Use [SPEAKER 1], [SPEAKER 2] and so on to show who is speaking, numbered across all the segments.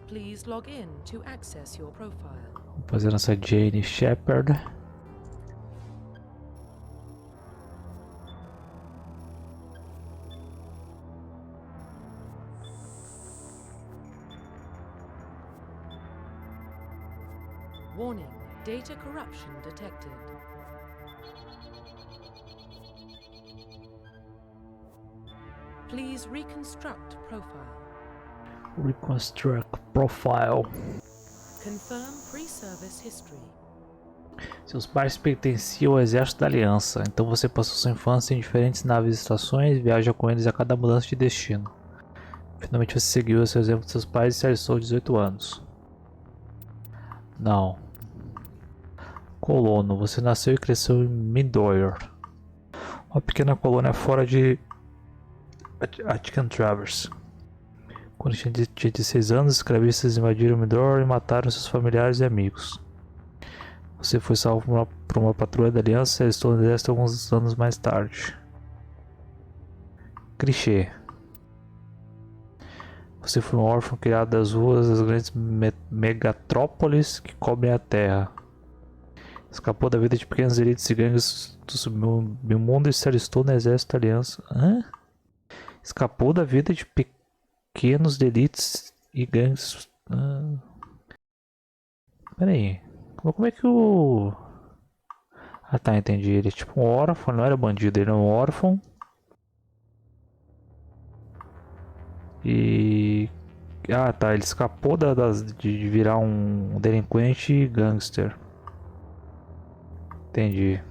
[SPEAKER 1] Please log in to access your profile.
[SPEAKER 2] Vamos fazer nossa Jane Shepard.
[SPEAKER 1] Warning, data corruption detected. Please reconstruct profile.
[SPEAKER 2] Reconstruct profile.
[SPEAKER 1] Confirm pre-service history.
[SPEAKER 2] Seus pais pertenciam ao exército da Aliança, então você passou sua infância em diferentes naves e estações e viaja com eles a cada mudança de destino. Finalmente você seguiu o seu exemplo de seus pais e se alistou aos 18 anos. Não. Colono, você nasceu e cresceu em Midor, uma pequena colônia fora de Atkin Travers. Quando tinha 16 anos, escravistas invadiram Midor e mataram seus familiares e amigos. Você foi salvo por uma patrulha da Aliança e alistou no exército alguns anos mais tarde. Clichê. Você foi um órfão criado das ruas das grandes megatrópoles que cobrem a Terra. Escapou da vida de pequenas elites e gangues do submundo e se alistou no exército da Aliança. Hã? Escapou da vida de pequenos elites e gangues. Pera aí. Como é que o... Ah tá, entendi. Ele é tipo um órfão, não era bandido, ele é um órfão. E... Ah tá, ele escapou de virar um delinquente e gangster. Entendi.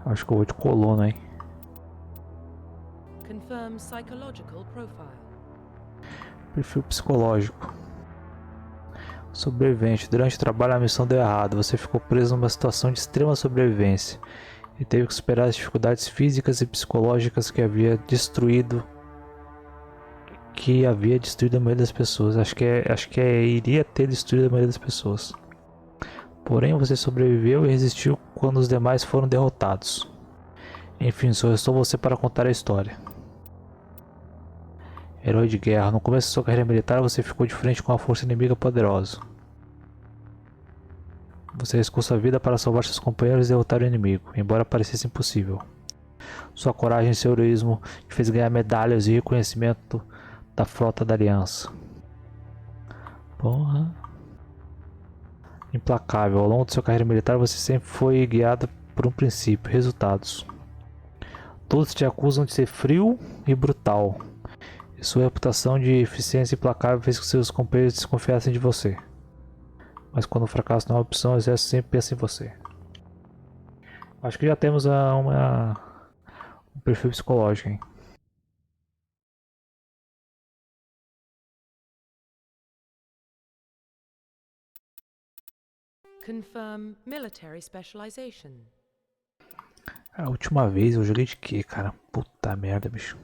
[SPEAKER 2] Acho que eu vou de colono, hein.
[SPEAKER 1] Confirm psychological profile.
[SPEAKER 2] Perfil psicológico. Sobrevivente. Durante o trabalho a missão deu errado. Você ficou preso numa situação de extrema sobrevivência. E teve que superar as dificuldades físicas e psicológicas que havia destruído a maioria das pessoas. Acho que iria ter destruído a maioria das pessoas. Porém, você sobreviveu e resistiu quando os demais foram derrotados. Enfim, só restou você para contar a história. Herói de guerra. No começo da sua carreira militar, você ficou de frente com uma força inimiga poderosa. Você arriscou sua vida para salvar seus companheiros e derrotar o inimigo, embora parecesse impossível. Sua coragem e seu heroísmo te fez ganhar medalhas e reconhecimento da frota da Aliança. Porra. Implacável. Ao longo de sua carreira militar, você sempre foi guiado por um princípio: resultados. Todos te acusam de ser frio e brutal. E sua reputação de eficiência implacável fez com que seus companheiros desconfiassem de você. Mas quando o fracasso não é uma opção, o exército sempre pensa em você. Acho que já temos um perfil psicológico, hein?
[SPEAKER 1] Confirm military specialization.
[SPEAKER 2] A última vez eu joguei de quê, cara? Puta merda, bicho.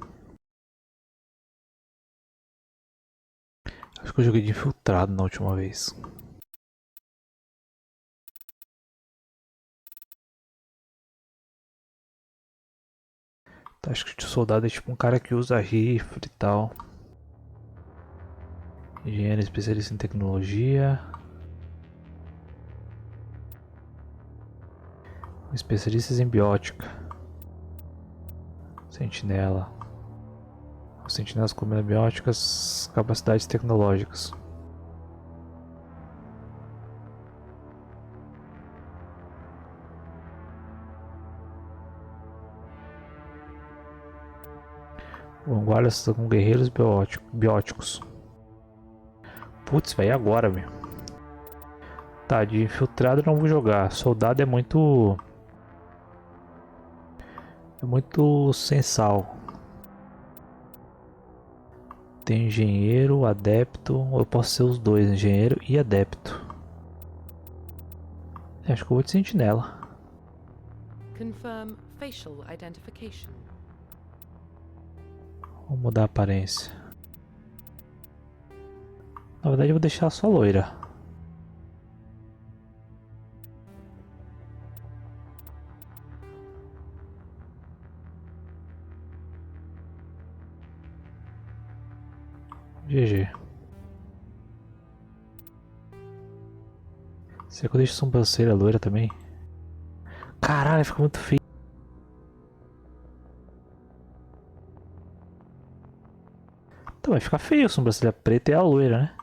[SPEAKER 2] Acho que eu joguei de infiltrado na última vez. Acho que o soldado é tipo um cara que usa rifle e tal. Engenheiro especialista em tecnologia. Especialistas em biótica. Sentinela. Os sentinelas combinam bióticas, capacidades tecnológicas. Vanguardas com guerreiros bióticos. Putz, vai agora, meu. Tá, de infiltrado eu não vou jogar. Soldado é muito... É muito sensal. Tem engenheiro, adepto. Eu posso ser os dois, engenheiro e adepto. Acho que eu vou de sentinela.
[SPEAKER 1] Confirm facial identification.
[SPEAKER 2] Vou mudar a aparência. Na verdade eu vou deixar só loira. GG. Será que eu deixo sobrancelha loira também? Caralho, fica muito feio. Então vai ficar feio a sobrancelha preta e a loira, né?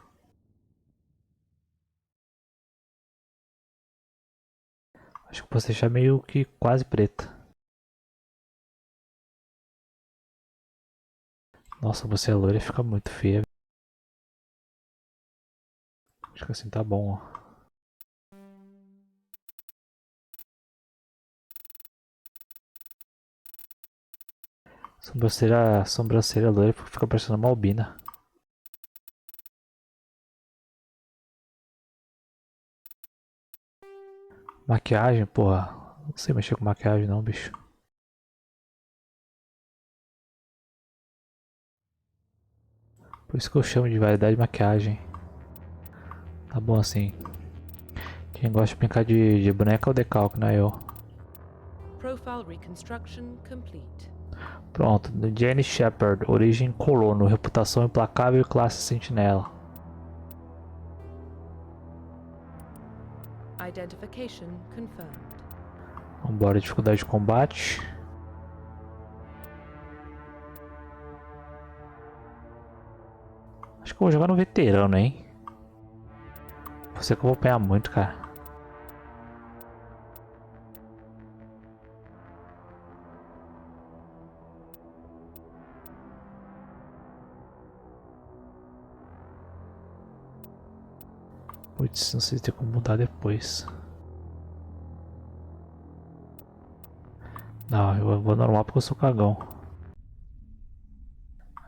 [SPEAKER 2] Acho que posso deixar meio que quase preta. Nossa, você é loira e fica muito feia. Acho que assim tá bom, ó. Sobrancelha loira fica parecendo uma albina. Maquiagem, porra. Não sei mexer com maquiagem não, bicho. Por isso que eu chamo de variedade de maquiagem. Tá bom assim. Quem gosta de brincar de boneca é o decalque, não é eu.
[SPEAKER 1] Profile reconstruction complete.
[SPEAKER 2] Pronto, Jenny Shepard, origem colono, reputação implacável e classe sentinela.
[SPEAKER 1] Identification confirmed.
[SPEAKER 2] Vambora, dificuldade de combate. Acho que eu vou jogar no veterano, hein? Você que eu vou apanhar muito, cara. Putz, não sei se tem como mudar depois. Não, eu vou normal porque eu sou cagão.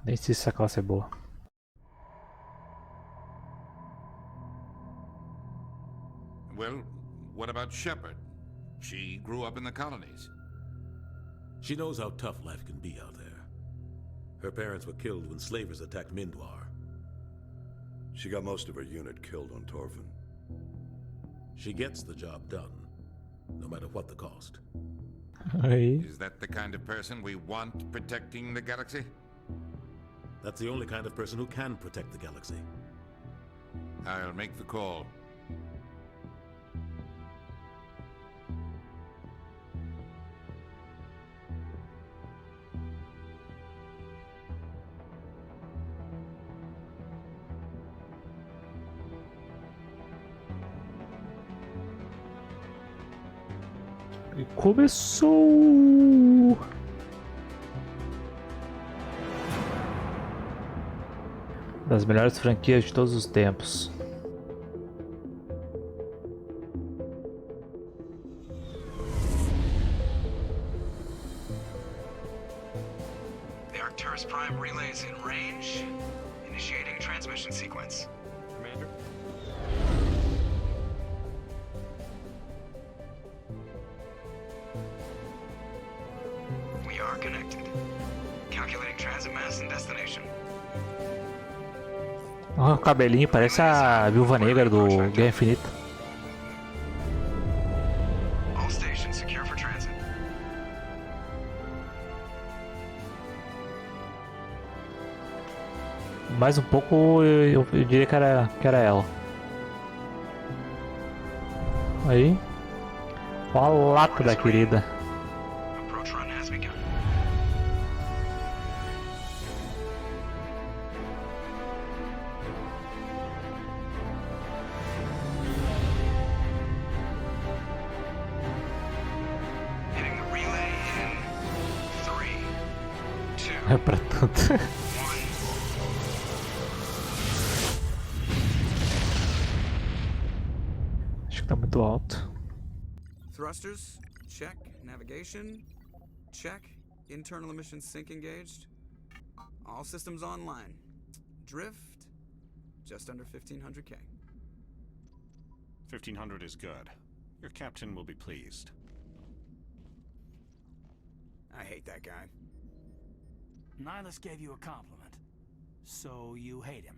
[SPEAKER 2] Nem sei se essa classe é boa.
[SPEAKER 3] Well, what about Shepard? She grew up in the colonies.
[SPEAKER 4] She knows how tough life can be out there. Her parents were killed when slavers attacked Mindwar.
[SPEAKER 5] She got most of her unit killed on Torfin.
[SPEAKER 4] She gets the job done, no matter what the cost.
[SPEAKER 2] Aí.
[SPEAKER 3] Is that the kind of person we want protecting the galaxy?
[SPEAKER 4] That's the only kind of person who can protect the galaxy.
[SPEAKER 3] I'll make the call.
[SPEAKER 2] E começou! Das melhores franquias de todos os tempos.
[SPEAKER 6] The Arcturus Prime relay is in range. Initiating transmission sequence. Commander. We are connected. Calculating transit mass and destination.
[SPEAKER 2] Olha o cabelinho, parece a Viúva Negra do Guerra Infinita.
[SPEAKER 6] All stations secure for transit.
[SPEAKER 2] Mais um pouco eu diria que era ela. Aí. Olha a lata da querida.
[SPEAKER 6] Approach run has begun. Hitting the relay in 3, 2,
[SPEAKER 2] É pra tanto.
[SPEAKER 6] 1.
[SPEAKER 2] Acho que tá muito alto.
[SPEAKER 7] Thrusters, check. Navigation, check. Internal emissions sync engaged. All systems online. Drift, just under 1500K.
[SPEAKER 8] 1500 is good. Your captain will be pleased.
[SPEAKER 7] I hate that guy.
[SPEAKER 9] Nihilus gave you a compliment. So you hate him.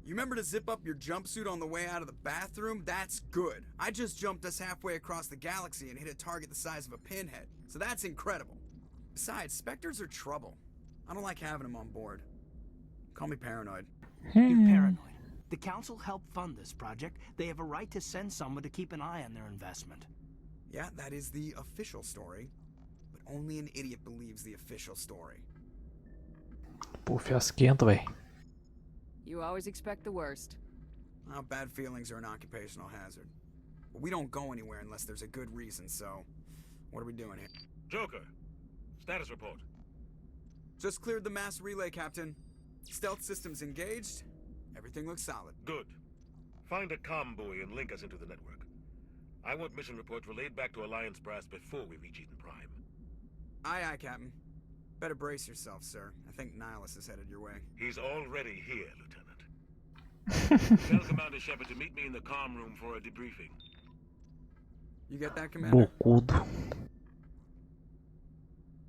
[SPEAKER 7] You remember to zip up your jumpsuit on the way out of the bathroom? That's good. I just jumped us halfway across the galaxy and hit a target the size of a pinhead. So that's incredible. Besides, Spectres are trouble. I don't like having them on board. Call me paranoid.
[SPEAKER 9] You're paranoid. The council helped fund this project. They have a right to send someone to keep an eye on their investment.
[SPEAKER 7] Yeah, that is the official story. But only an idiot believes the official story.
[SPEAKER 2] Pô, fiasquento, velho.
[SPEAKER 10] You always expect the worst.
[SPEAKER 7] Well, bad feelings are an occupational hazard. But we don't go anywhere unless there's a good reason, so... What are we doing here?
[SPEAKER 4] Joker, status report.
[SPEAKER 7] Just cleared the mass relay, Captain. Stealth systems engaged. Everything looks solid.
[SPEAKER 4] Good. Find a comm buoy and link us into the network. I want mission reports relayed back to Alliance Brass before we reach Eden Prime.
[SPEAKER 7] Aye, aye, Captain. Better brace yourself, sir. I think Nihilus is headed your way.
[SPEAKER 4] He's already here, Lieutenant. Tell Commander Shepard to meet me in the comm room for a debriefing.
[SPEAKER 7] You get that, Commander?
[SPEAKER 2] Bocudo.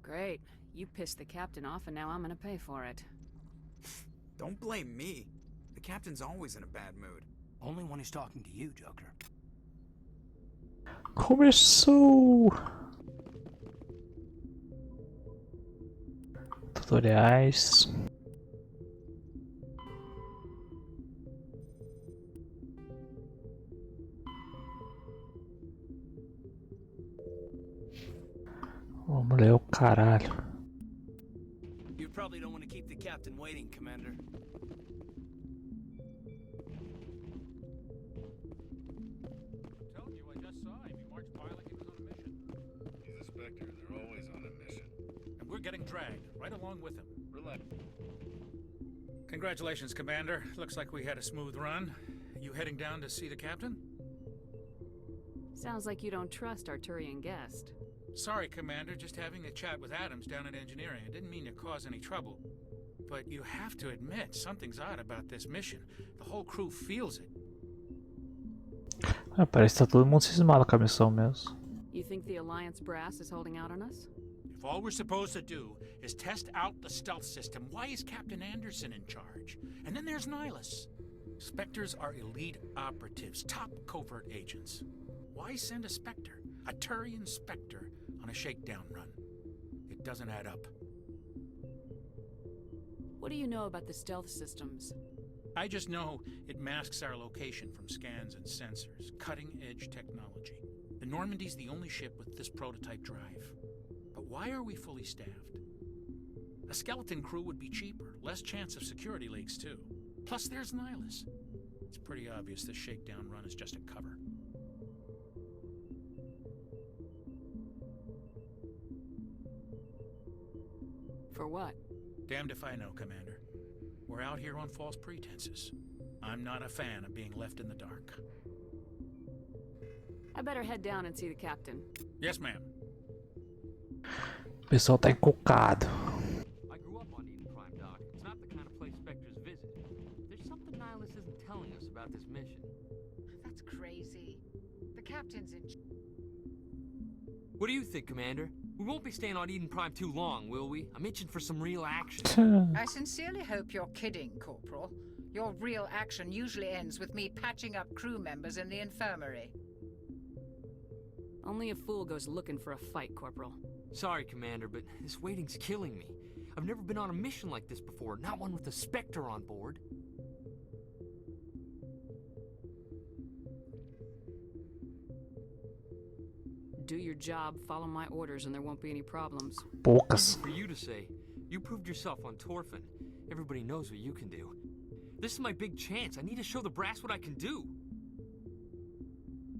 [SPEAKER 10] Great. You pissed the captain off and now I'm gonna pay for it.
[SPEAKER 7] Don't blame me. The Captain's always in a bad mood.
[SPEAKER 9] Only when he's talking to you, Joker.
[SPEAKER 2] Começou! Tutoriais. Vamos ler o caralho.
[SPEAKER 9] You probably don't want to keep the captain waiting, Commander.
[SPEAKER 8] Told you, I just saw him. He marched by like he was on a mission.
[SPEAKER 5] He's a Spectre. They're always on a mission.
[SPEAKER 8] And we're getting dragged, right along with him.
[SPEAKER 5] Relax.
[SPEAKER 8] Congratulations, Commander. Looks like we had a smooth run. You heading down to see the captain?
[SPEAKER 10] Sounds like you don't trust Arturian guest.
[SPEAKER 8] Sorry, Commander. Just having a chat with Adams down at engineering. I didn't mean to cause any trouble. But you have to admit, something's odd about this mission. The whole crew feels it.
[SPEAKER 2] Ah, parece que tá todo mundo cismado com a missão mesmo.
[SPEAKER 10] You think the Alliance brass is holding out on us?
[SPEAKER 8] If all we're supposed to do is test out the stealth system, why is Captain Anderson in charge? And then there's Nihilus. Spectres are elite operatives, top covert agents. Why send a Spectre, a Turian Spectre, on a shakedown run? It doesn't add up.
[SPEAKER 10] What do you know about the stealth systems?
[SPEAKER 8] I just know it masks our location from scans and sensors. Cutting-edge technology. The Normandy's the only ship with this prototype drive. But why are we fully staffed? A skeleton crew would be cheaper, less chance of security leaks too. Plus there's Nihilus. It's pretty obvious this shakedown run is just a cover.
[SPEAKER 10] For what?
[SPEAKER 8] Damned if I know, Commander. We're out here on false pretenses. I'm not a fan of being left in the dark.
[SPEAKER 10] I better head down and see the captain.
[SPEAKER 8] Yes, ma'am.
[SPEAKER 2] O pessoal tá encucado.
[SPEAKER 11] I grew up on Eden Prime, Doc. It's not the kind of place Spectres visit. There's something Nihilus isn't telling us about this mission.
[SPEAKER 12] That's crazy. The captain's in...
[SPEAKER 11] What do you think, Commander? We won't be staying on Eden Prime too long, will we? I'm itching for some real action.
[SPEAKER 12] I sincerely hope you're kidding, Corporal. Your real action usually ends with me patching up crew members in the infirmary.
[SPEAKER 10] Only a fool goes looking for a fight, Corporal.
[SPEAKER 11] Sorry, Commander, but this waiting's killing me. I've never been on a mission like this before, not one with a Spectre on board.
[SPEAKER 10] Do your job, follow my orders, and there won't be any problems.
[SPEAKER 2] Poucas.
[SPEAKER 11] For you to say. You proved yourself on Torfin. Everybody knows what you can do. This is my big chance. I need to show the brass what I can do.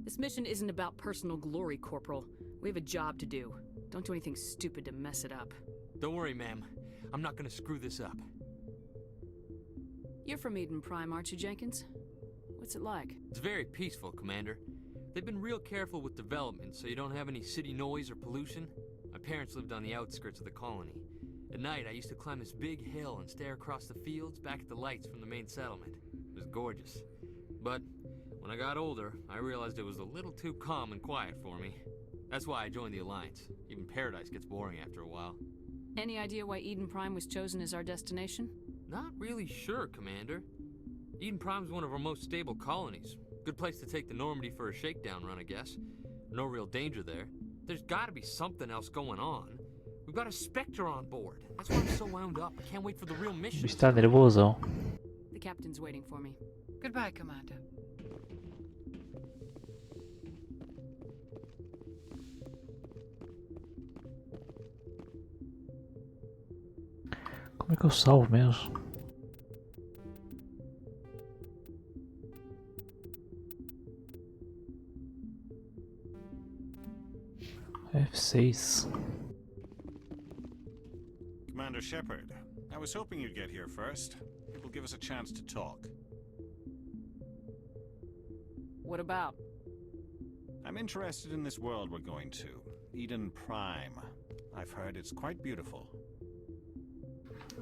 [SPEAKER 10] This mission isn't about personal glory, Corporal. We have a job to do. Don't do anything stupid to mess it up.
[SPEAKER 11] Don't worry, ma'am. I'm not gonna screw this up.
[SPEAKER 10] You're from Eden Prime, aren't you, Jenkins? What's it like?
[SPEAKER 11] It's very peaceful, Commander. They've been real careful with development, so you don't have any city noise or pollution. My parents lived on the outskirts of the colony. At night, I used to climb this big hill and stare across the fields back at the lights from the main settlement. It was gorgeous. But when I got older, I realized it was a little too calm and quiet for me. That's why I joined the Alliance. Even Paradise gets boring after a while.
[SPEAKER 10] Any idea why Eden Prime was chosen as our destination?
[SPEAKER 11] Not really sure, Commander. Eden Prime's one of our most stable colonies. Good place to take the Normandy for a shakedown run, I guess. No real danger there. There's gotta be something else going on. We We've got a Spectre on board. That's why I'm so wound up. I can't wait for the real
[SPEAKER 2] O
[SPEAKER 11] mission.
[SPEAKER 2] bicho tá nervosão.
[SPEAKER 10] The captain's waiting for me.
[SPEAKER 12] Goodbye, Commander.
[SPEAKER 2] Como é que eu salvo mesmo? F6.
[SPEAKER 13] Commander Shepard, I was hoping you'd get here first. It will give us a chance to talk.
[SPEAKER 10] What about?
[SPEAKER 13] I'm interested in this world we're going to, Eden Prime. I've heard it's quite beautiful.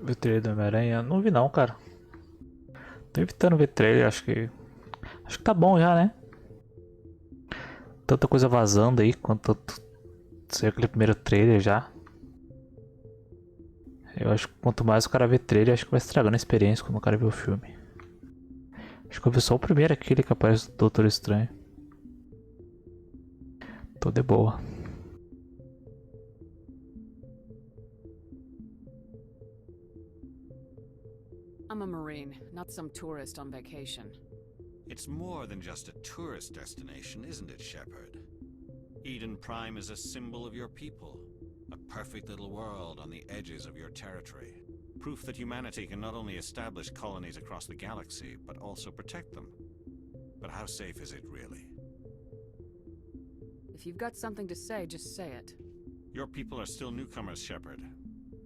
[SPEAKER 2] Viu o trailer do Homem-Aranha? Não vi não, cara. Tô evitando ver trailer, acho que tá bom já, né? Tanta coisa vazando aí, quanto ser aquele primeiro trailer já. Eu acho que quanto mais o cara vê trailer, acho que vai estragando a experiência quando o cara vê o filme. Acho que eu vi só o primeiro, aquele que aparece do Doutor Estranho. Tô de boa.
[SPEAKER 10] I'm a Marine, not some tourist on vacation.
[SPEAKER 13] It's more than just a tourist destination, isn't it, Shepard? Eden Prime is a symbol of your people. A perfect little world on the edges of your territory. Proof that humanity can not only establish colonies across the galaxy, but also protect them. But how safe is it, really?
[SPEAKER 10] If you've got something to say, just say it.
[SPEAKER 13] Your people are still newcomers, Shepard.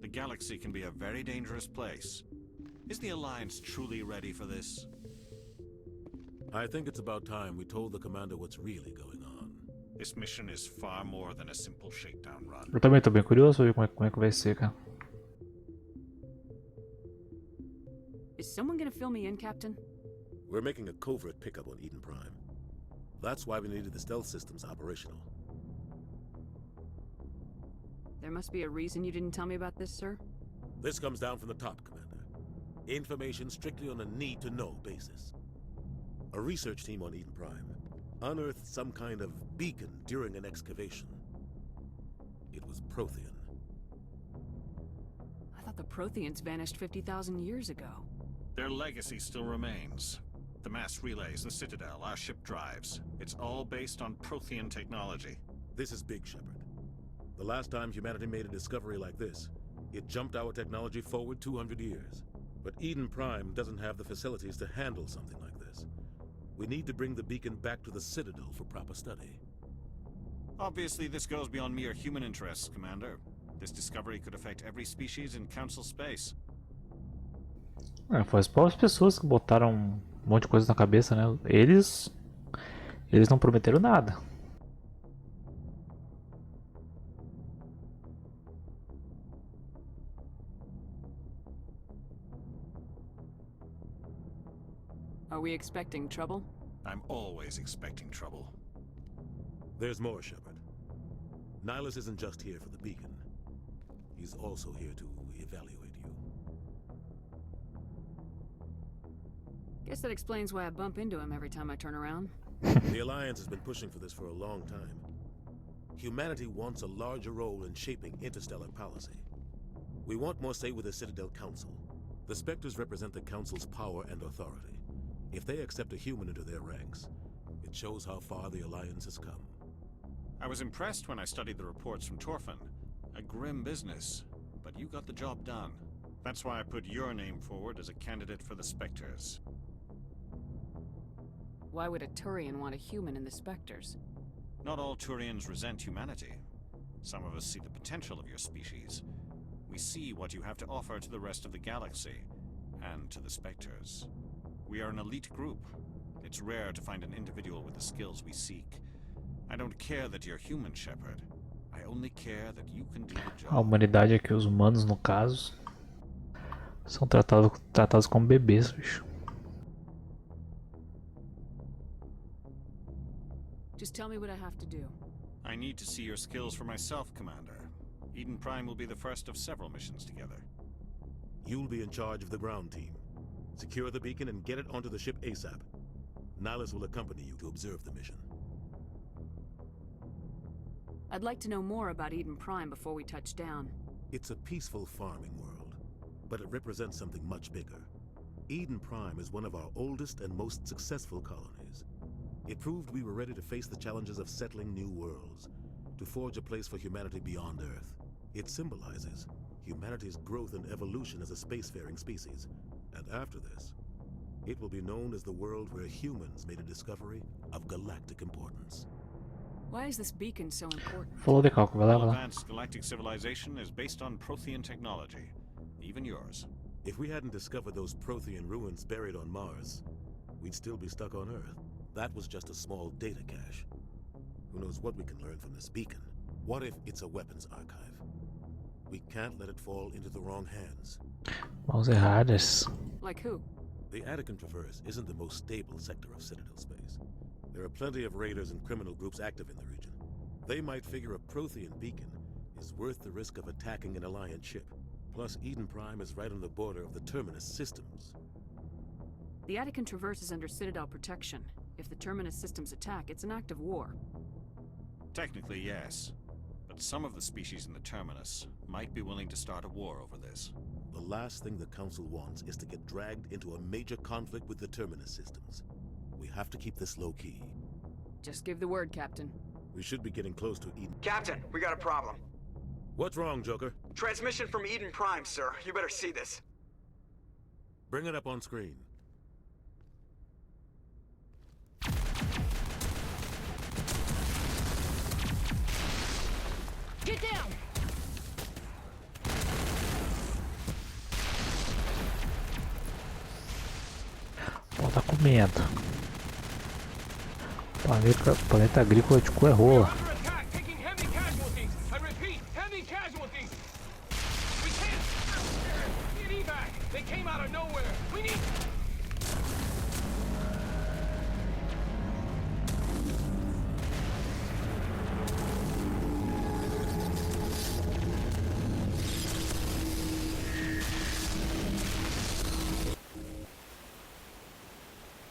[SPEAKER 13] The galaxy can be a very dangerous place. Is the Alliance truly ready for this?
[SPEAKER 14] I think it's about time we told the commander what's really going on.
[SPEAKER 13] This mission is far more than a simple shakedown run.
[SPEAKER 2] Eu também tô bem curioso pra ver como é que vai ser, cara.
[SPEAKER 10] Is someone gonna fill me in, Captain?
[SPEAKER 14] We're making a covert pickup on Eden Prime. That's why we needed the stealth systems operational.
[SPEAKER 10] There must be a reason you didn't tell me about this, sir?
[SPEAKER 14] This comes down from the top, Commander. Information strictly on a need-to-know basis. A research team on Eden Prime unearthed some kind of beacon during an excavation. It was Prothean.
[SPEAKER 10] I thought the Protheans vanished 50,000 years ago.
[SPEAKER 13] Their legacy still remains. The mass relays, the Citadel, our ship drives. It's all based on Prothean technology.
[SPEAKER 14] This is big, Shepard. The last time humanity made a discovery like this, it jumped our technology forward 200 years. But Eden Prime doesn't have the facilities to handle something like this. We need to bring the beacon back to the Citadel for proper study.
[SPEAKER 13] Obviously, this goes beyond mere human interests, Commander. This discovery could affect every species in Council space.
[SPEAKER 2] Foi as próprias pessoas que botaram um monte de coisa na cabeça, né? Eles não prometeram nada.
[SPEAKER 10] Are we expecting trouble?
[SPEAKER 13] I'm always expecting trouble.
[SPEAKER 14] There's more, Shepard. Nihilus isn't just here for the beacon. He's also here to evaluate you.
[SPEAKER 10] Guess that explains why I bump into him every time I turn around.
[SPEAKER 14] The Alliance has been pushing for this for a long time. Humanity wants a larger role in shaping interstellar policy. We want more say with the Citadel Council. The Spectres represent the Council's power and authority. If they accept a human into their ranks, it shows how far the Alliance has come.
[SPEAKER 13] I was impressed when I studied the reports from Torfin. A grim business, but you got the job done. That's why I put your name forward as a candidate for the Spectres.
[SPEAKER 10] Why would a Turian want a human in the Spectres?
[SPEAKER 13] Not all Turians resent humanity. Some of us see the potential of your species. We see what you have to offer to the rest of the galaxy, and to the Spectres. We are an elite group. It's rare to find an individual with the skills we seek. I don't care that you're human, Shepard. I only care that you can do the job.
[SPEAKER 2] A humanidade aqui, os humanos no caso, são tratados como bebês, bicho.
[SPEAKER 10] Just tell me what I have to do.
[SPEAKER 13] I need to see your skills for myself, Commander. Eden Prime will be the first of several missions together.
[SPEAKER 14] You'll be in charge of the ground team. Secure the beacon and get it onto the ship ASAP. Nihilus will accompany you to observe the mission.
[SPEAKER 10] I'd like to know more about Eden Prime before we touch down.
[SPEAKER 14] It's a peaceful farming world, but it represents something much bigger. Eden Prime is one of our oldest and most successful colonies. It proved we were ready to face the challenges of settling new worlds, to forge a place for humanity beyond Earth. It symbolizes humanity's growth and evolution as a spacefaring species. And after this, it will be known as the world where humans made a discovery of galactic importance.
[SPEAKER 10] Why is this beacon so important?
[SPEAKER 2] Falou de cálculo, vai lá,
[SPEAKER 13] All
[SPEAKER 2] vai lá.
[SPEAKER 13] advanced galactic civilization is based on Prothean technology, even yours.
[SPEAKER 14] If we hadn't discovered those Prothean ruins buried on Mars, we'd still be stuck on Earth. That was just a small data cache. Who knows what we can learn from this beacon? What if it's a weapons archive? We can't let it fall into the wrong hands.
[SPEAKER 2] Mãos erradas.
[SPEAKER 10] Like who?
[SPEAKER 14] The Attican Traverse isn't the most stable sector of Citadel space. There are plenty of raiders and criminal groups active in the region. They might figure a Prothean beacon is worth the risk of attacking an Alliance ship. Plus, Eden Prime is right on the border of the Terminus systems.
[SPEAKER 10] The Attican Traverse is under Citadel protection. If the Terminus systems attack, it's an act of war.
[SPEAKER 13] Technically, yes. But some of the species in the Terminus might be willing to start a war over this.
[SPEAKER 14] The last thing the Council wants is to get dragged into a major conflict with the Terminus systems. We have to keep this low-key.
[SPEAKER 10] Just give the word, Captain.
[SPEAKER 14] We should be getting close to Eden.
[SPEAKER 7] Captain, we got a problem.
[SPEAKER 14] What's wrong, Joker?
[SPEAKER 7] Transmission from Eden Prime, sir. You better see this.
[SPEAKER 14] Bring it up on screen.
[SPEAKER 10] Get down!
[SPEAKER 2] Ó, tá comendo. Planeta agrícola de cu é rola.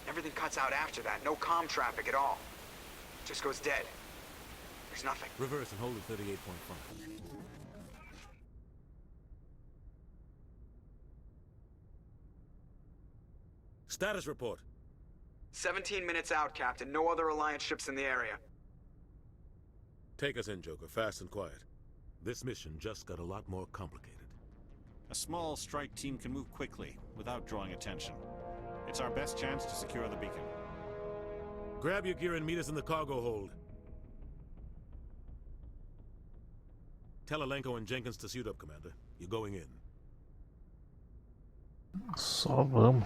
[SPEAKER 7] Everything cuts out after that. No comm traffic at all. Just goes dead. There's nothing.
[SPEAKER 14] Reverse and hold at 38.5. Status report.
[SPEAKER 7] 17 minutes out, Captain. No other Alliance ships in the area.
[SPEAKER 14] Take us in, Joker, fast and quiet. This mission just got a lot more complicated.
[SPEAKER 13] A small strike team can move quickly, without drawing attention. It's our best chance to secure the beacon.
[SPEAKER 14] Grab your gear and meet us in the cargo hold. Tell Alenko and Jenkins to suit up, Commander. You're going in.
[SPEAKER 2] Só vamos.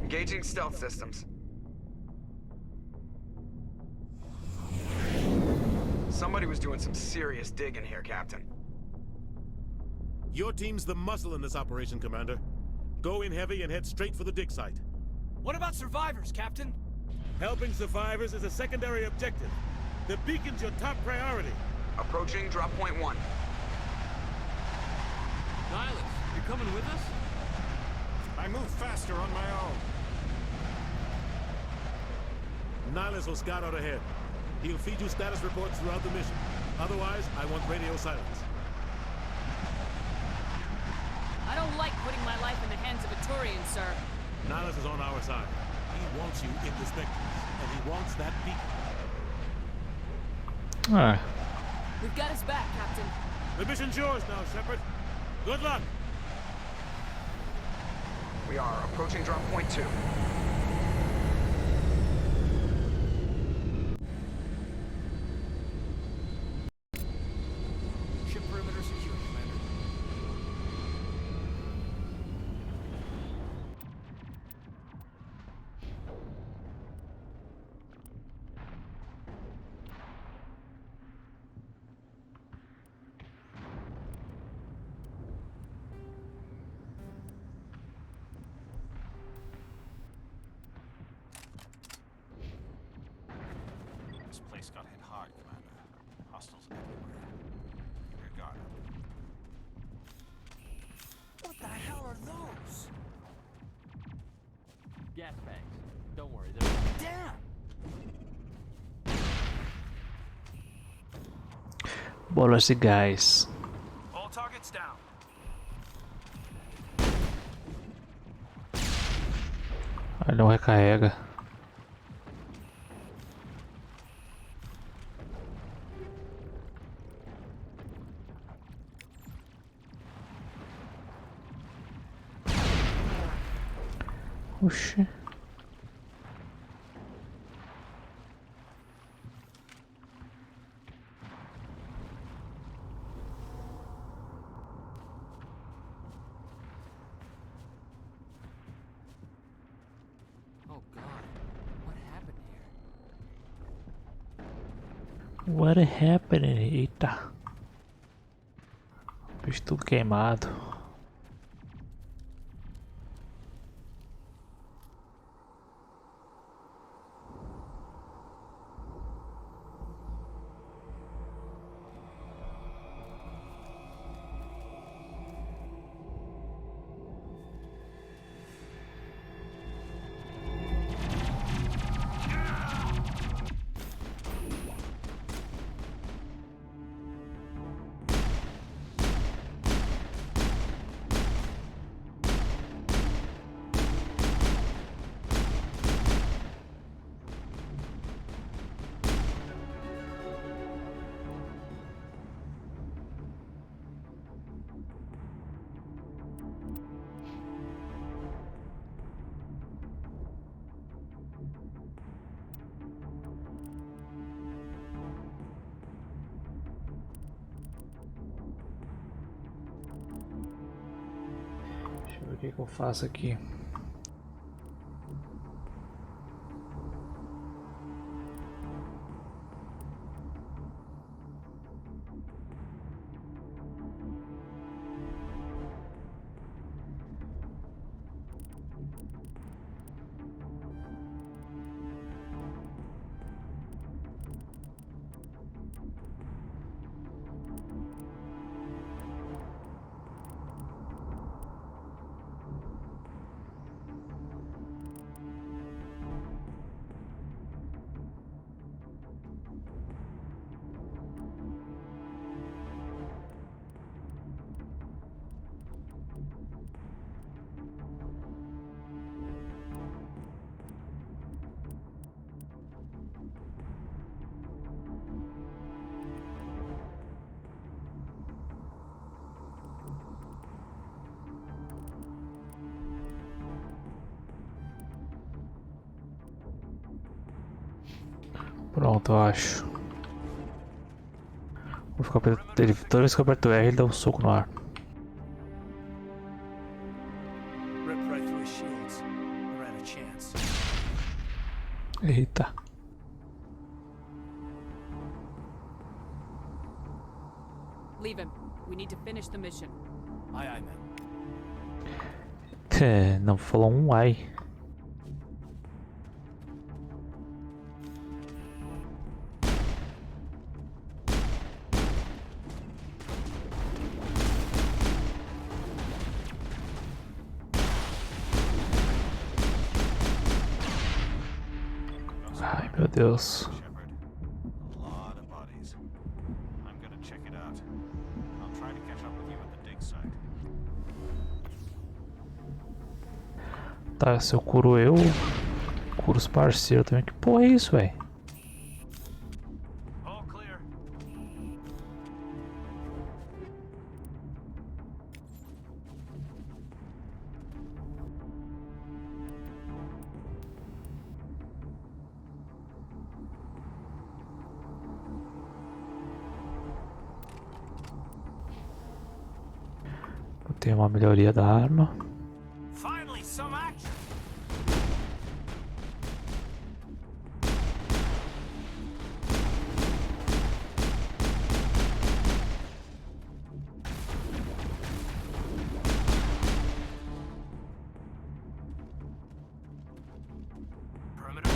[SPEAKER 7] Engaging stealth systems. Somebody was doing some serious digging here, Captain.
[SPEAKER 14] Your team's the muscle in this operation, Commander. Go in heavy and head straight for the dig site.
[SPEAKER 9] What about survivors, Captain?
[SPEAKER 14] Helping survivors is a secondary objective. The beacon's your top priority.
[SPEAKER 7] Approaching drop point 1.
[SPEAKER 11] Nihilus, you coming with us?
[SPEAKER 13] I move faster on my own.
[SPEAKER 14] Nihilus will scout out ahead. He'll feed you status reports throughout the mission. Otherwise, I want radio silence.
[SPEAKER 10] I don't like putting my life in the hands of a Turian, sir.
[SPEAKER 14] Nihilus is on our side. He wants you in the Spectres, and he wants that beacon.
[SPEAKER 2] Ah,
[SPEAKER 10] We've got his back, Captain.
[SPEAKER 14] The mission's yours now, Shepard. Good luck!
[SPEAKER 7] We are approaching drop point 2.
[SPEAKER 9] Ship perimeter secure, Commander.
[SPEAKER 13] This place got hit hard, Commander. Hostiles everywhere. Keep your guard up.
[SPEAKER 9] What the hell are those?
[SPEAKER 11] Gas bags. Don't worry, they're...
[SPEAKER 9] Damn!
[SPEAKER 2] Bolas de gás.
[SPEAKER 9] All targets down.
[SPEAKER 2] Aí não recarrega. Oxi.
[SPEAKER 11] Oh God, what happened here?
[SPEAKER 2] What happened? Eita. Bicho tudo queimado. Deixa eu ver o que eu faço aqui. Pronto, eu acho. Vou ficar ele, toda vez que eu aperto R, ele dá um soco no ar.
[SPEAKER 9] Ripped right through his shields. Never had a chance.
[SPEAKER 2] Eita.
[SPEAKER 10] Leave him. We need to finish the mission.
[SPEAKER 9] Aye, aye, man.
[SPEAKER 2] Não falou um ai. Ai, meu Deus.
[SPEAKER 13] A lot of bodies. I'm gonna check it out. I'll try to catch up with you at the dig site.
[SPEAKER 2] Tá, se eu curo eu, curo os parceiros também. Que porra é isso, velho?
[SPEAKER 9] All clear.
[SPEAKER 2] Tem uma melhoria da arma.
[SPEAKER 9] Finally, some action. Perimeter.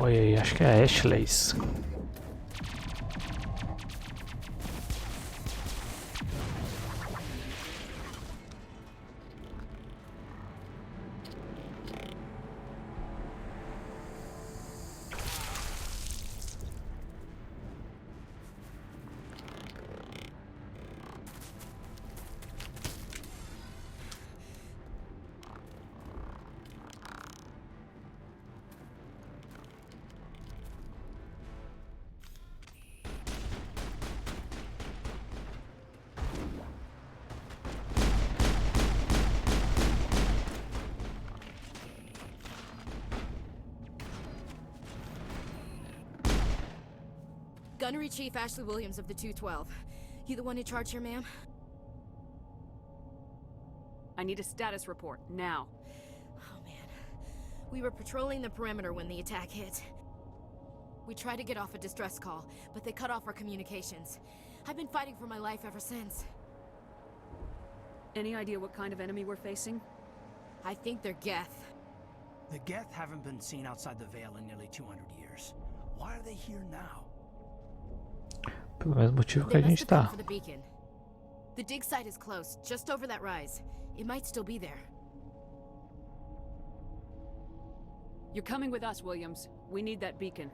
[SPEAKER 2] Oi, acho que é a Ashley's.
[SPEAKER 15] Gunnery Chief Ashley Williams of the 212. You the one in charge here, ma'am?
[SPEAKER 10] I need a status report, now.
[SPEAKER 15] Oh, man. We were patrolling the perimeter when the attack hit. We tried to get off a distress call, but they cut off our communications. I've been fighting for my life ever since.
[SPEAKER 10] Any idea what kind of enemy we're facing?
[SPEAKER 15] I think they're Geth.
[SPEAKER 9] The Geth haven't been seen outside the Veil in nearly 200 years. Why are they here now?
[SPEAKER 2] Pelo mesmo motivo que a gente tá.
[SPEAKER 15] For the beacon. The dig site is close, just over that rise. It might still be there.
[SPEAKER 10] You're coming with us, Williams. We need that beacon.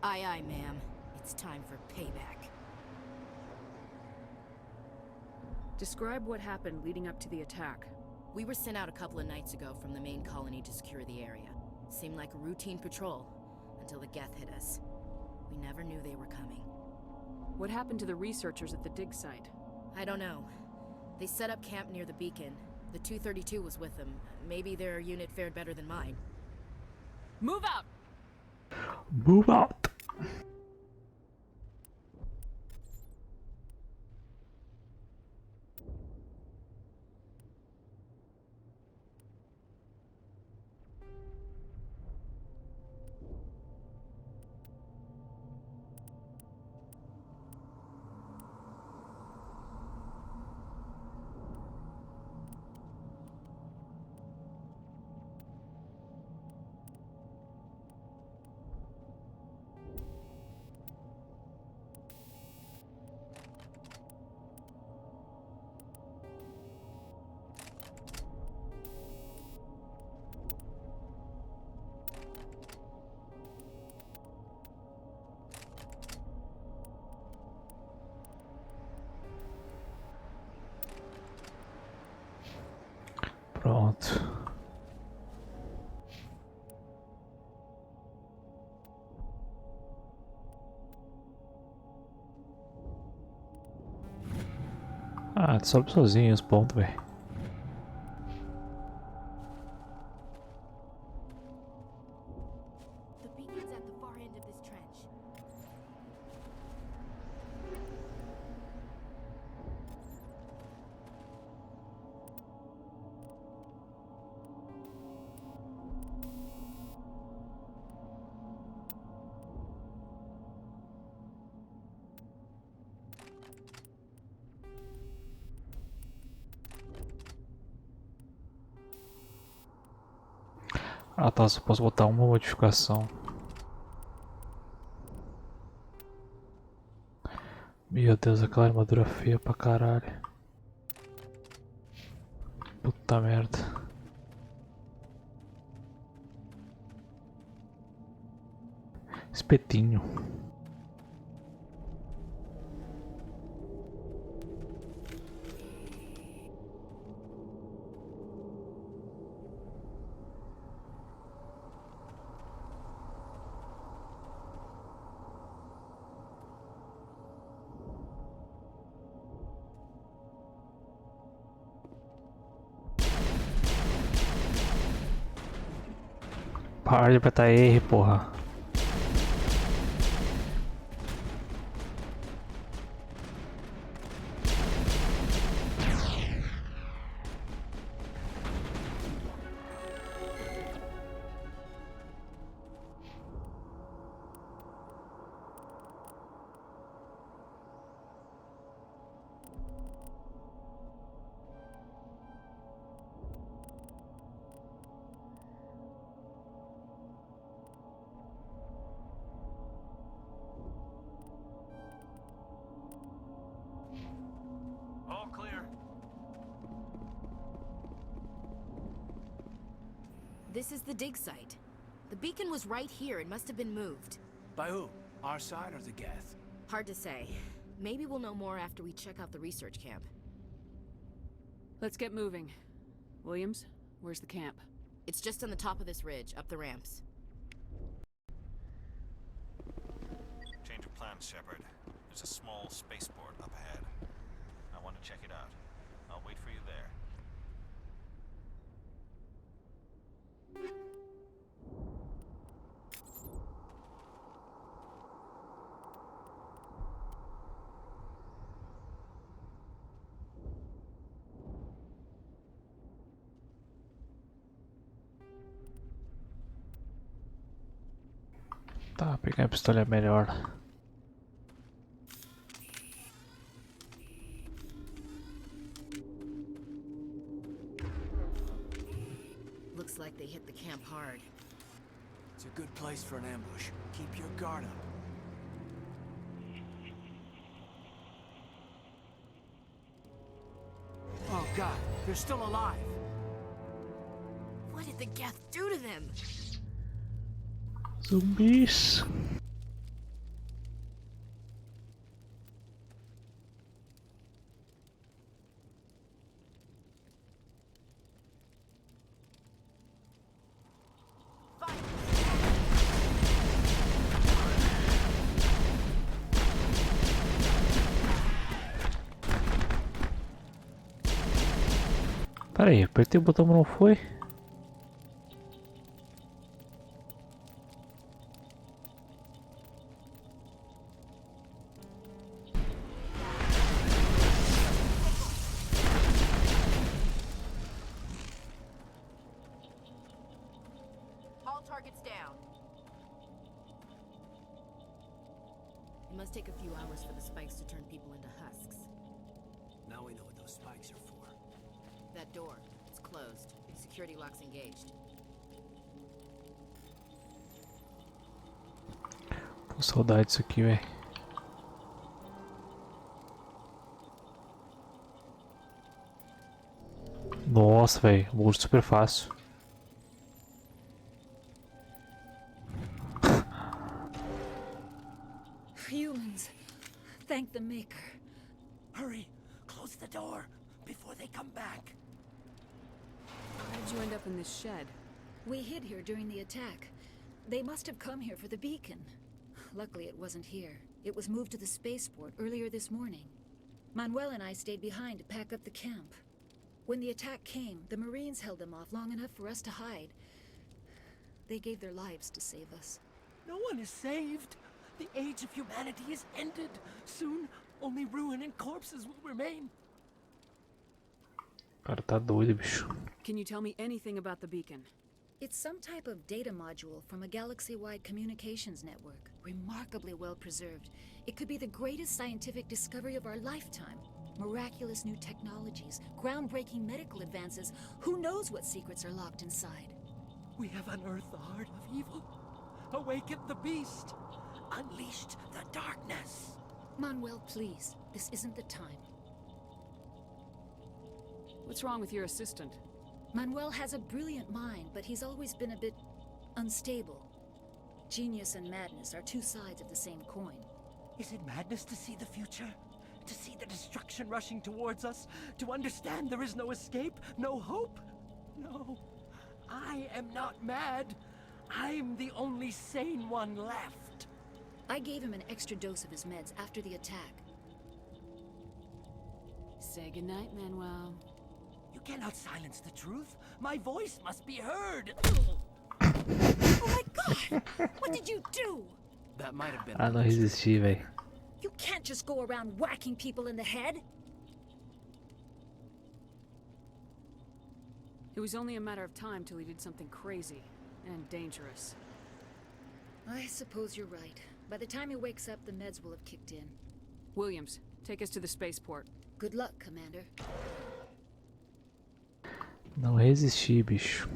[SPEAKER 15] Aye, aye, ma'am. It's time for payback.
[SPEAKER 10] Describe what happened leading up to the attack.
[SPEAKER 15] We were sent out a couple of nights ago from the main colony to secure the area. Seemed like a routine patrol, until the Geth hit us. We never knew they were coming.
[SPEAKER 10] What happened to the researchers at the dig site?
[SPEAKER 15] I don't know. They set up camp near the beacon. The 232 was with them. Maybe their unit fared better than mine.
[SPEAKER 10] Move out!
[SPEAKER 2] Move out! Pronto. Ah, sobe sozinho os pontos, velho.
[SPEAKER 15] The beacon's at the far end of this trench.
[SPEAKER 2] Ah tá, só posso botar uma modificação. Meu Deus, aquela armadura feia pra caralho. Puta merda. Espetinho. Para de apertar R, porra.
[SPEAKER 15] This is the dig site. The beacon was right here. It must have been moved.
[SPEAKER 9] By who? Our side or the Geth?
[SPEAKER 15] Hard to say. Maybe we'll know more after we check out the research camp.
[SPEAKER 10] Let's get moving. Williams, where's the camp?
[SPEAKER 15] It's just on the top of this ridge, up the ramps.
[SPEAKER 13] Change of plans, Shepard. There's a small spaceport up ahead. I want to check it out. I'll wait for you there.
[SPEAKER 2] Tá, pegar a pistola é melhor.
[SPEAKER 15] Looks like they hit the camp hard.
[SPEAKER 9] It's a good place for an ambush. Keep your guard up. Oh god, they're still alive!
[SPEAKER 15] What did the Geth do to them?
[SPEAKER 2] Zumbis. Pera aí, apertei o botão, mas não foi?
[SPEAKER 15] All targets down. It must take a few hours for the spikes to turn people into husks.
[SPEAKER 9] Now we know what those spikes are for.
[SPEAKER 15] That door, it's closed. Security lock's engaged.
[SPEAKER 2] Com saudade disso aqui, velho. Nossa, velho, morro super fácil.
[SPEAKER 16] Humans, thank the Maker.
[SPEAKER 9] Hurry, close the door before they come back.
[SPEAKER 10] How did you end up in this shed?
[SPEAKER 16] We hid here during the attack. They must have come here for the beacon. Luckily, it wasn't here. It was moved to the spaceport earlier this morning. Manuel and I stayed behind to pack up the camp. When the attack came, the Marines held them off long enough for us to hide. They gave their lives to save us.
[SPEAKER 9] No one is saved. The age of humanity is ended. Soon, only ruin and corpses will remain.
[SPEAKER 2] O cara tá doido, bicho.
[SPEAKER 10] Can you tell me anything about the beacon?
[SPEAKER 16] It's some type of data module from a galaxy-wide communications network. Remarkably well preserved. It could be the greatest scientific discovery of our lifetime. Miraculous new technologies, groundbreaking medical advances. Who knows what secrets are locked inside?
[SPEAKER 9] We have unearthed the heart of evil, awakened the beast, unleashed the darkness.
[SPEAKER 16] Manuel, please. This isn't the time.
[SPEAKER 10] What's wrong with your assistant?
[SPEAKER 16] Manuel has a brilliant mind, but he's always been a bit unstable. Genius and madness are two sides of the same coin.
[SPEAKER 9] Is it madness to see the future? To see the destruction rushing towards us? To understand there is no escape? No hope? No. I am not mad. I'm the only sane one left.
[SPEAKER 16] I gave him an extra dose of his meds after the attack.
[SPEAKER 10] Say goodnight, Manuel.
[SPEAKER 9] You cannot silence the truth. My voice must be heard.
[SPEAKER 16] Oh my god! What did you do?
[SPEAKER 9] That might have been.
[SPEAKER 2] Ah, não resisti, velho.
[SPEAKER 16] You can't just go around whacking people in the head.
[SPEAKER 10] It was only a matter of time till he did something crazy and dangerous.
[SPEAKER 16] I suppose you're right. By the time he wakes up, the meds will have kicked in.
[SPEAKER 10] Williams, take us to the spaceport.
[SPEAKER 16] Good luck, Commander.
[SPEAKER 2] Não resisti, bicho.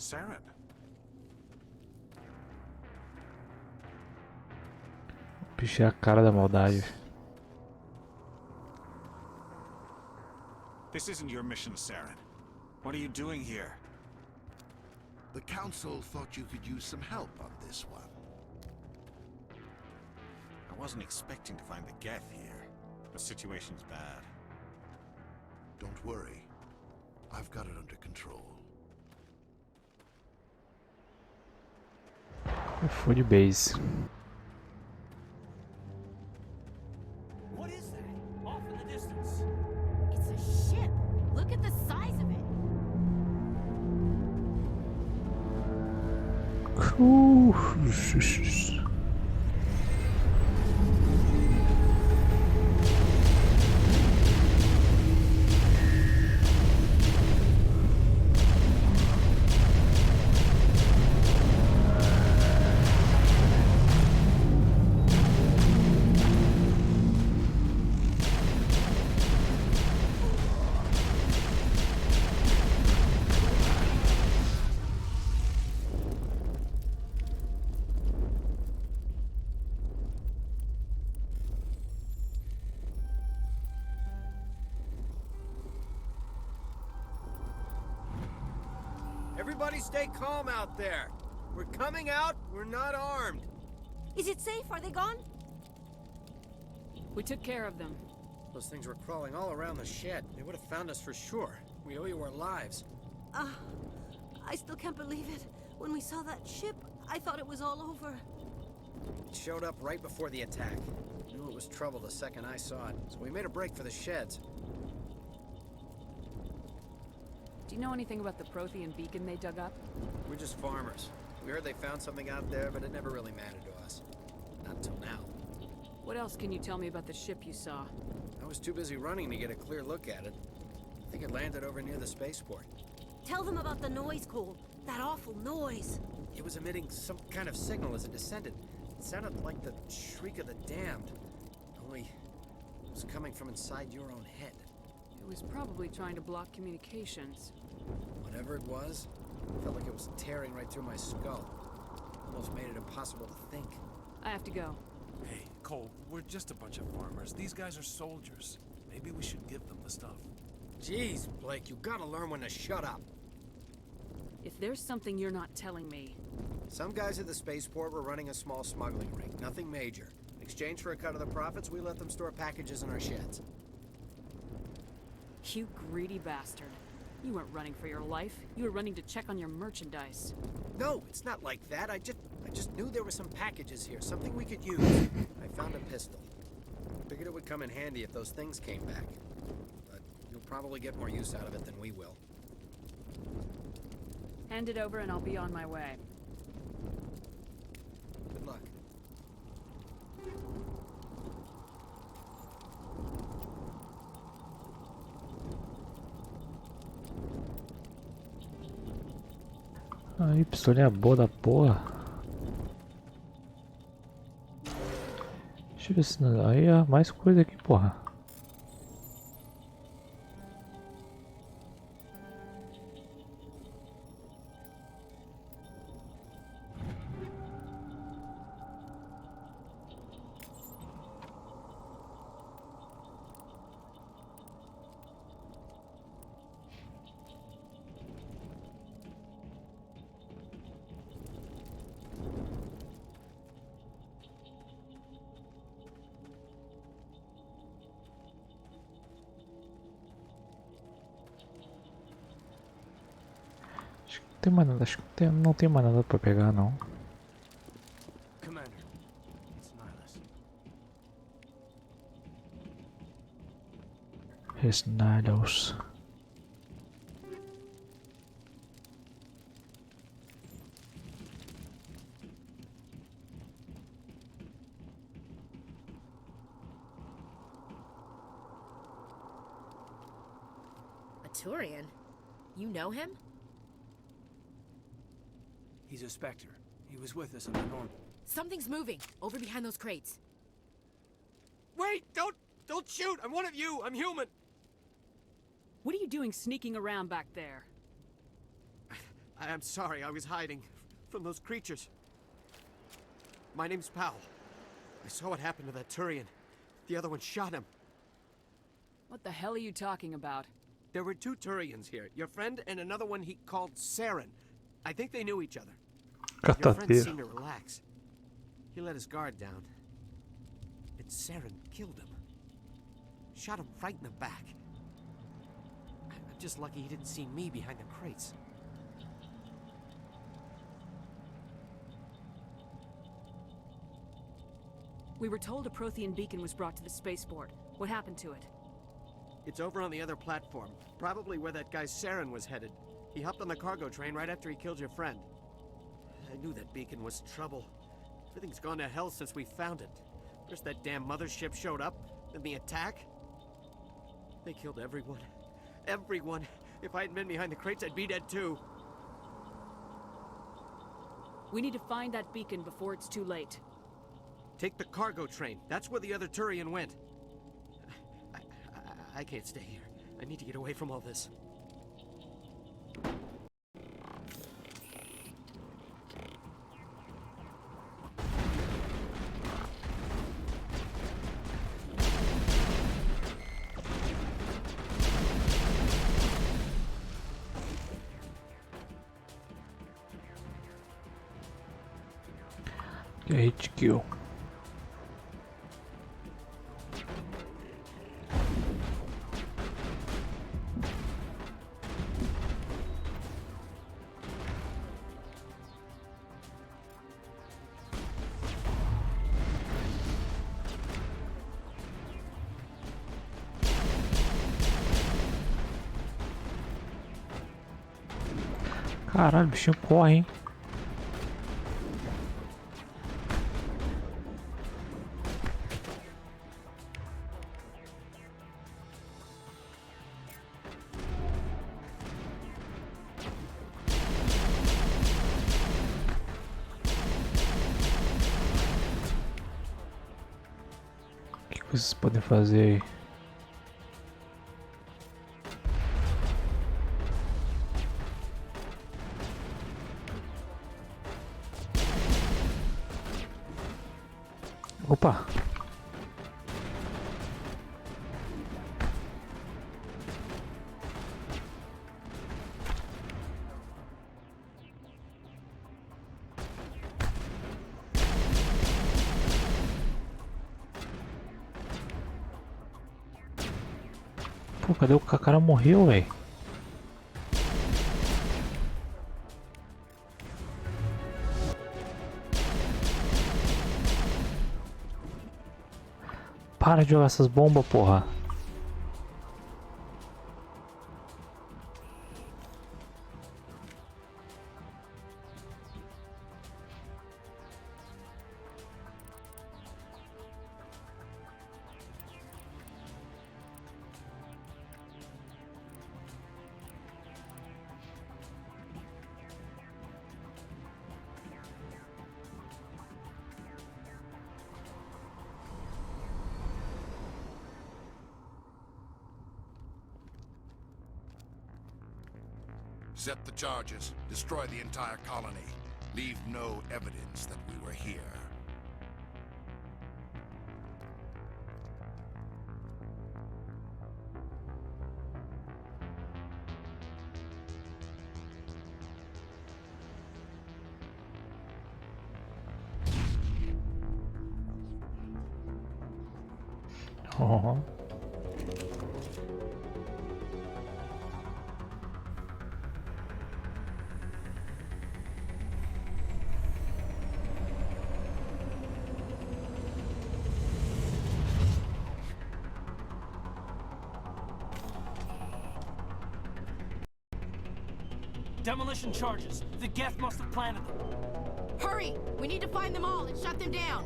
[SPEAKER 13] Saren.
[SPEAKER 2] Bicho, é a cara da maldade.
[SPEAKER 13] This isn't your mission, Saren. What are you doing here?
[SPEAKER 17] The Council thought you could use some help on this one.
[SPEAKER 13] I wasn't expecting to find the Geth here. The situation's bad.
[SPEAKER 17] Don't worry. I've got it under control.
[SPEAKER 2] Foi de base.
[SPEAKER 9] What is that? Off in the distance.
[SPEAKER 15] It's a ship. Look at the size of it.
[SPEAKER 18] Everybody stay calm out there. We're coming out, we're not armed.
[SPEAKER 15] Is it safe? Are they gone?
[SPEAKER 10] We took care of them.
[SPEAKER 18] Those things were crawling all around the shed. They would have found us for sure. We owe you our lives.
[SPEAKER 15] I still can't believe it. When we saw that ship, I thought it was all over.
[SPEAKER 18] It showed up right before the attack. Knew it was trouble the second I saw it, so we made a break for the sheds.
[SPEAKER 10] Do you know anything about the Prothean beacon they dug up?
[SPEAKER 18] We're just farmers. We heard they found something out there, but it never really mattered to us. Not until now.
[SPEAKER 10] What else can you tell me about the ship you saw?
[SPEAKER 18] I was too busy running to get a clear look at it. I think it landed over near the spaceport.
[SPEAKER 15] Tell them about the noise, Cole. That awful noise.
[SPEAKER 18] It was emitting some kind of signal as it descended. It sounded like the shriek of the damned. Only it was coming from inside your own head.
[SPEAKER 10] It was probably trying to block communications.
[SPEAKER 18] Whatever it was, it felt like it was tearing right through my skull. Almost made it impossible to think.
[SPEAKER 10] I have to go.
[SPEAKER 19] Hey, Cole, we're just a bunch of farmers. These guys are soldiers. Maybe we should give them the stuff.
[SPEAKER 18] Jeez, Blake, you gotta learn when to shut up.
[SPEAKER 10] If there's something you're not telling me...
[SPEAKER 18] Some guys at the spaceport were running a small smuggling ring. Nothing major. In exchange for a cut of the profits, we let them store packages in our sheds.
[SPEAKER 10] You greedy bastard. You weren't running for your life. You were running to check on your merchandise.
[SPEAKER 18] No, it's not like that. I just knew there were some packages here, something we could use. I found a pistol. Figured it would come in handy if those things came back. But you'll probably get more use out of it than we will.
[SPEAKER 10] Hand it over and I'll be on my way.
[SPEAKER 18] Good luck.
[SPEAKER 2] Aí, pistolinha boa da porra. Deixa eu ver se... Aí, ó, mais coisa aqui, porra. Tem mais nada, acho que não tem mais nada pra pegar, não.
[SPEAKER 9] Commander, it's Nihilus.
[SPEAKER 2] It's Nihilus.
[SPEAKER 15] A Turian? You know him?
[SPEAKER 9] He's a Spectre. He was with us on the Norm.
[SPEAKER 15] Something's moving, over behind those crates.
[SPEAKER 9] Wait! Don't shoot! I'm one of you! I'm human!
[SPEAKER 10] What are you doing sneaking around back there?
[SPEAKER 18] I'm sorry, I was hiding from those creatures. My name's Powell. I saw what happened to that Turian. The other one shot him.
[SPEAKER 10] What the hell are you talking about?
[SPEAKER 18] There were 2 Turians here. Your friend and another one he called Saren. I think they knew each other. Your friend seemed to relax. He let his guard down. And Saren killed him. Shot him right in the back. I'm just lucky he didn't see me behind the crates.
[SPEAKER 10] We were told a Prothean beacon was brought to the spaceport. What happened to it?
[SPEAKER 18] It's over on the other platform. Probably where that guy Saren was headed. He hopped on the cargo train right after he killed your friend. I knew that beacon was trouble. Everything's gone to hell since we found it. First that damn mothership showed up, then the attack. They killed everyone. Everyone. If I hadn't been behind the crates, I'd be dead too.
[SPEAKER 10] We need to find that beacon before it's too late.
[SPEAKER 18] Take the cargo train. That's where the other Turian went. I can't stay here. I need to get away from all this.
[SPEAKER 2] HQ. Caralho, o bichinho corre, hein? O que vocês podem fazer aí? Opa! Pô, cadê o cara morreu, velho? Para de jogar essas bombas, porra.
[SPEAKER 17] Set the charges. Destroy the entire colony. Leave no evidence that we were here.
[SPEAKER 2] Oh.
[SPEAKER 9] Demolition charges. The Geth must have planted them.
[SPEAKER 15] Hurry! We need to find them all and shut them down.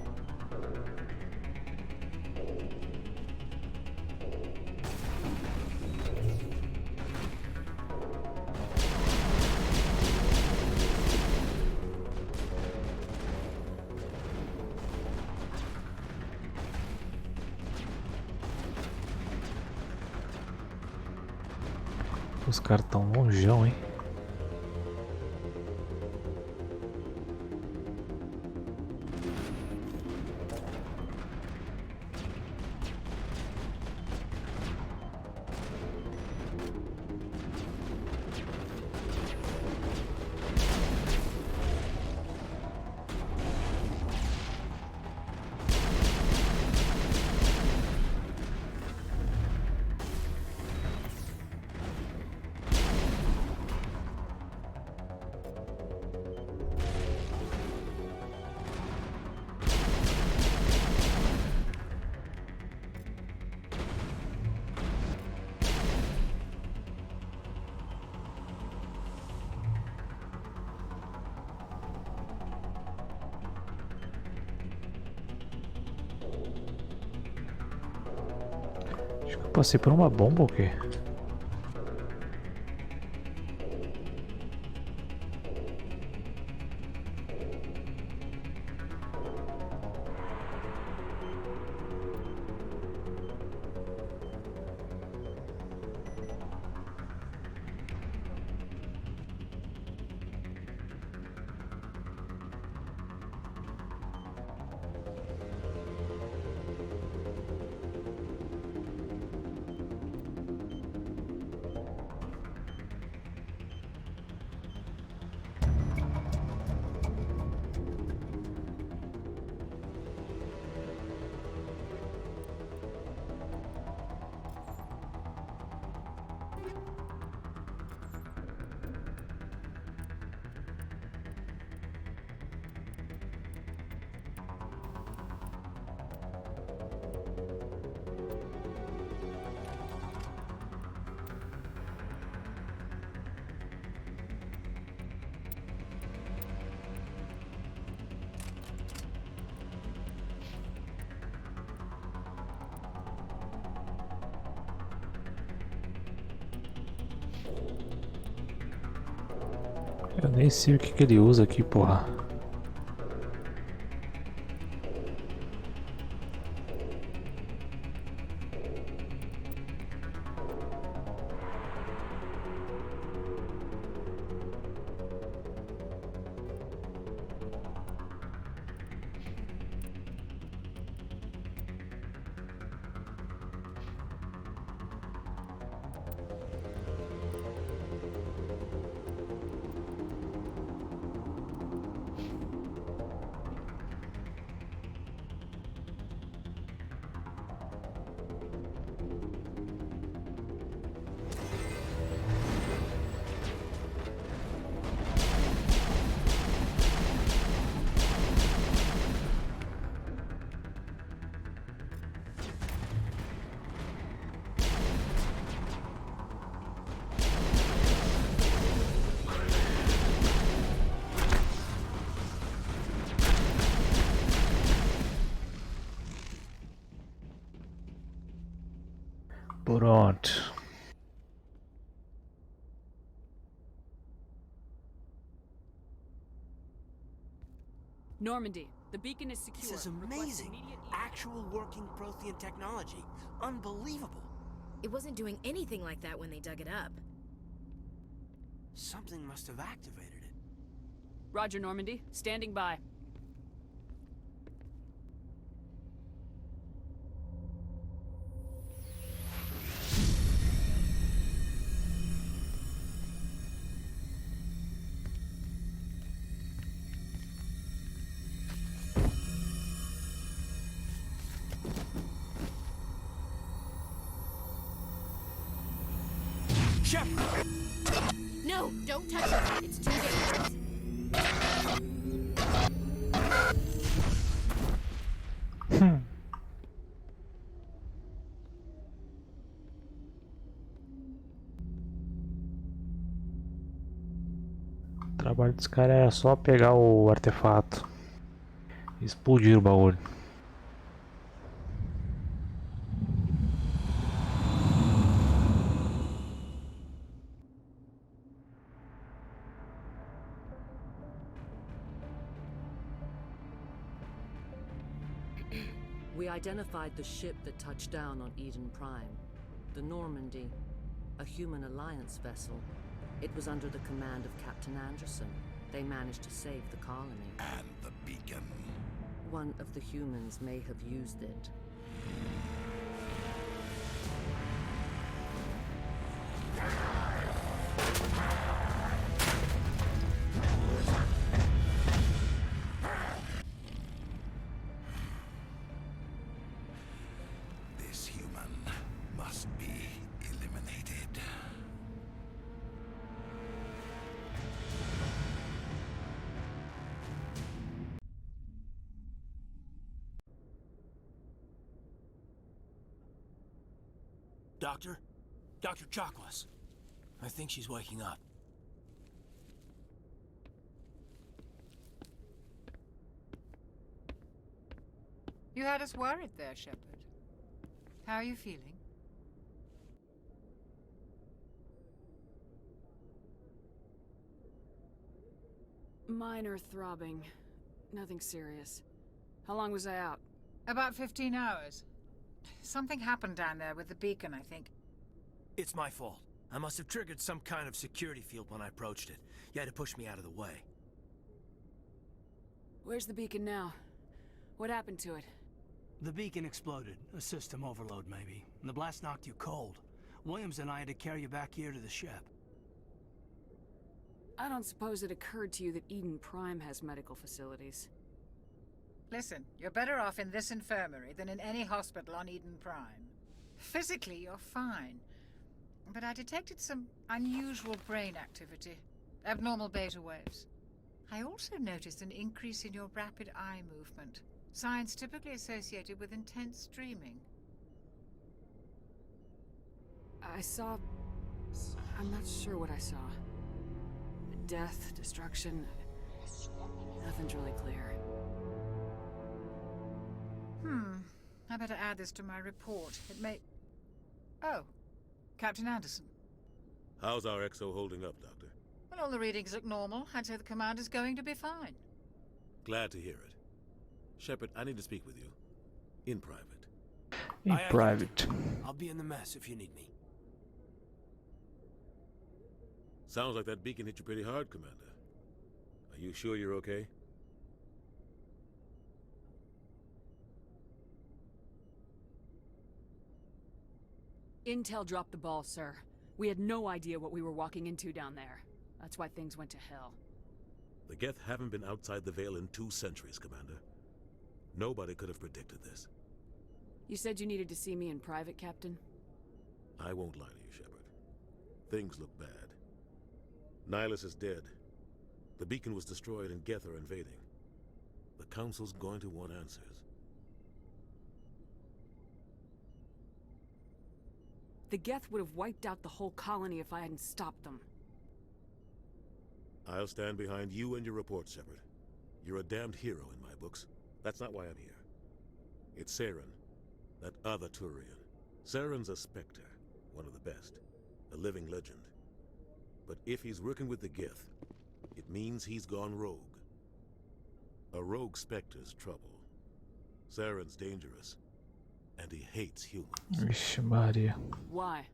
[SPEAKER 2] Os caras tão longeão, hein? Acho que eu passei por uma bomba ou quê? Eu nem sei o que ele usa aqui, porra. Pronto.
[SPEAKER 10] Normandy, the beacon is secure.
[SPEAKER 9] This is amazing. Actual working Prothean technology. Unbelievable.
[SPEAKER 15] It wasn't doing anything like that when they dug it up.
[SPEAKER 9] Something must have activated it.
[SPEAKER 10] Roger, Normandy. Standing by.
[SPEAKER 15] Shepard! No, don't touch it. It's too dangerous.
[SPEAKER 2] O trabalho dos caras era só pegar o artefato e explodir o baú.
[SPEAKER 1] We identified the ship that touched down on Eden Prime, the Normandy, a human alliance vessel. It was under the command of Captain Anderson. They managed to save the colony.
[SPEAKER 17] And the beacon.
[SPEAKER 1] One of the humans may have used it.
[SPEAKER 17] This human must be eliminated.
[SPEAKER 9] Doctor? Dr. Chakwas. I think she's waking up.
[SPEAKER 12] You had us worried there, Shepard. How are you feeling?
[SPEAKER 10] Minor throbbing. Nothing serious. How long was I out?
[SPEAKER 12] About 15 hours. Something happened down there with the beacon, I think.
[SPEAKER 9] It's my fault. I must have triggered some kind of security field when I approached it. You had to push me out of the way.
[SPEAKER 10] Where's the beacon now? What happened to it?
[SPEAKER 20] The beacon exploded. A system overload, maybe. And the blast knocked you cold. Williams and I had to carry you back here to the ship.
[SPEAKER 10] I don't suppose it occurred to you that Eden Prime has medical facilities.
[SPEAKER 12] Listen, you're better off in this infirmary than in any hospital on Eden Prime. Physically, you're fine. But I detected some unusual brain activity. Abnormal beta waves. I also noticed an increase in your rapid eye movement. Signs typically associated with intense dreaming.
[SPEAKER 10] I'm not sure what I saw. Death, destruction. Nothing's really clear.
[SPEAKER 12] I better add this to my report. It may... Oh, Captain Anderson.
[SPEAKER 14] How's our XO holding up, Doctor?
[SPEAKER 12] Well, all the readings look normal. I'd say the commander's going to be fine.
[SPEAKER 14] Glad to hear it. Shepard, I need to speak with you. In private.
[SPEAKER 2] In private.
[SPEAKER 20] I'll be in the mess if you need me.
[SPEAKER 14] Sounds like that beacon hit you pretty hard, Commander. Are you sure you're okay?
[SPEAKER 10] Intel dropped the ball, sir. We had no idea what we were walking into down there. That's why things went to hell.
[SPEAKER 14] The Geth haven't been outside the Veil in 2 centuries, Commander. Nobody could have predicted this.
[SPEAKER 10] You said you needed to see me in private, Captain?
[SPEAKER 14] I won't lie to you, Shepard. Things look bad. Nihilus is dead. The beacon was destroyed and Geth are invading. The Council's going to want answers.
[SPEAKER 10] The Geth would have wiped out the whole colony if I hadn't stopped them.
[SPEAKER 14] I'll stand behind you and your report, Shepard. You're a damned hero in my books. That's not why I'm here. It's Saren, that other Turian. Saren's a Spectre, one of the best, a living legend. But if he's working with the Geth, it means he's gone rogue. A rogue Spectre's trouble. Saren's dangerous, and he hates humans.
[SPEAKER 2] Vixe Maria.
[SPEAKER 10] Why?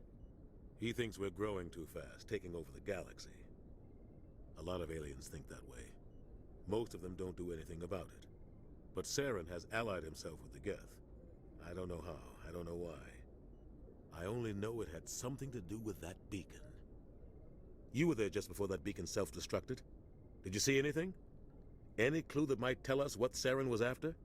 [SPEAKER 14] He thinks we're growing too fast, taking over the galaxy. A lot of aliens think that way. Most of them don't do anything about it. But Saren has allied himself with the Geth. I don't know how, I don't know why. I only know it had something to do with that beacon. You were there just before that beacon self-destructed. Did you see anything? Any clue that might tell us what Saren was after?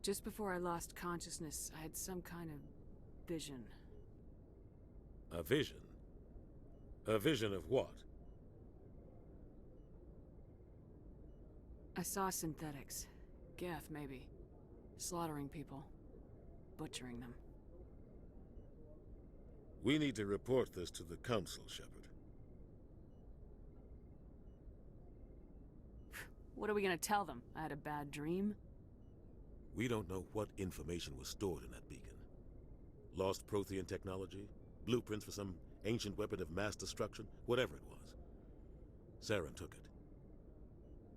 [SPEAKER 10] Just before I lost consciousness, I had some kind of vision.
[SPEAKER 14] A vision? A vision of what?
[SPEAKER 10] I saw synthetics. Geth, maybe. Slaughtering people. Butchering them.
[SPEAKER 14] We need to report this to the Council, Shepard.
[SPEAKER 10] What are we gonna tell them? I had a bad dream?
[SPEAKER 14] We don't know what information was stored in that beacon. Lost Prothean technology? Blueprints for some ancient weapon of mass destruction? Whatever it was. Saren took it.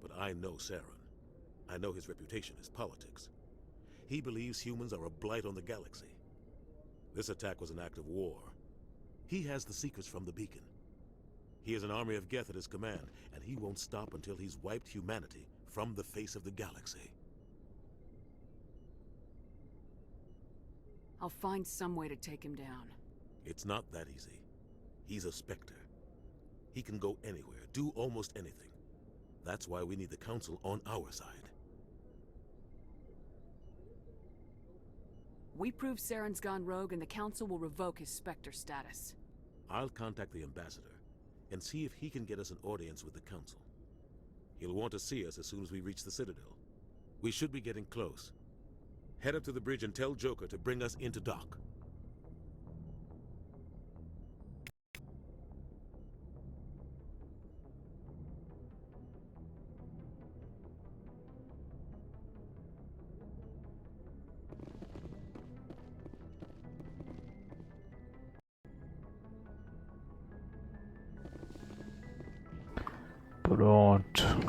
[SPEAKER 14] But I know Saren. I know his reputation is politics. He believes humans are a blight on the galaxy. This attack was an act of war. He has the secrets from the beacon. He has an army of Geth at his command, and he won't stop until he's wiped humanity from the face of the galaxy.
[SPEAKER 10] I'll find some way to take him down.
[SPEAKER 14] It's not that easy. He's a Spectre. He can go anywhere, do almost anything. That's why we need the Council on our side.
[SPEAKER 10] We prove Saren's gone rogue and the Council will revoke his Spectre status.
[SPEAKER 14] I'll contact the Ambassador and see if he can get us an audience with the Council. He'll want to see us as soon as we reach the Citadel. We should be getting close. Head up to the bridge and tell Joker to bring us into dock.
[SPEAKER 2] Pronto.